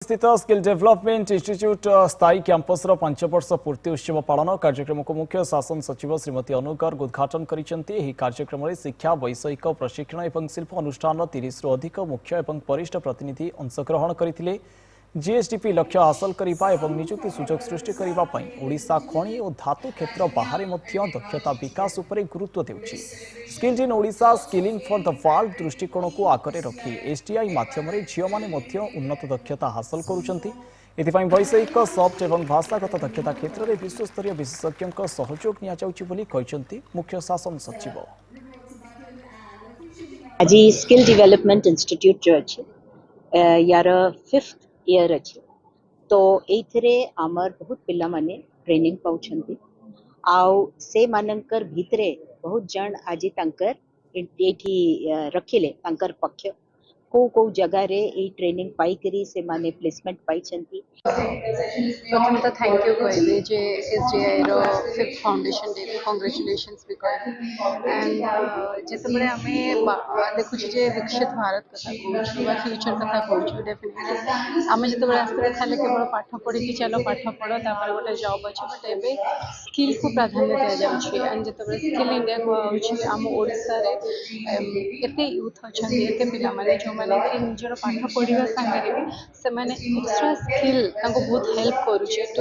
स्थित skill development institute स्थायी campus 5 वर्ष पूर्ति उत्सव पालन कार्यक्रम को मुख्य शासन सचिव श्रीमती अनु गर्ग उद्घाटन करिसेंती। कार्यक्रम में शिक्षा वैषयिक प्रशिक्षण और शिल्प अनुष्ठान 30 रु अधिक मुख्य और वरिष्ठ प्रतिनिधि अंशग्रहण करते। जीएसडीपी लक्ष्य हासिल करने और निजुक्ति सुजोग सृष्टि करने ओडिशा खनि और धातु क्षेत्र बाहर दक्षता विकास उपर गुरुत्व देउछि। Skilled in Odisha skilling for the world दृष्टिकोण को आगे रखी एसटीआई माध्यम झील मैंने उन्नत दक्षता हासिल करुछंती। एथिपाई वैषयिक सॉफ्ट और भाषागत दक्षता क्षेत्र में विश्वस्तरीय विशेषज्ञों सहयोग नि मुख्य शासन सचिव। आज स्किल डेवलपमेंट इंस्टीट्यूट जो अच्छे यार 5th ईयर अच्छे तो एथरे आमर बहुत पिला माने ट्रेनिंग पाउछंती आउ से मानकर भितरे बहुत जन आज तांकर एठी रखिले तांकर पक्ष को जगह रे ए ट्रेनिंग पाई करी से माने प्लेसमेंट पाई छंती। प्रथम तो थैंक यू कहबे जे एसडीआई रो 5th फाउंडेशन डे कांग्रेचुलेशंस भी कहबे एंड जते बड़े हमें देखु जे विकसित भारत कथा कहू बा फ्यूचर कथा कहू डेफिनेटली हमें जते बड़े आस्ते खाली केवल पाठ पढ़ी कि चलो पाठ पढ़ो तापर गोटे जॉब अछि बट एबे स्किल को प्राधान्य दिया जाउछि एंड जते बड़े स्किल इंडिया को आउछि हम ओडिसा रे एते यूथ अछंती एते पिला माने जो माने कि निजर पाठ पढ़िबा संगे भी से माने एक्स्ट्रा स्किल ताको बहुत हेल्प करूछि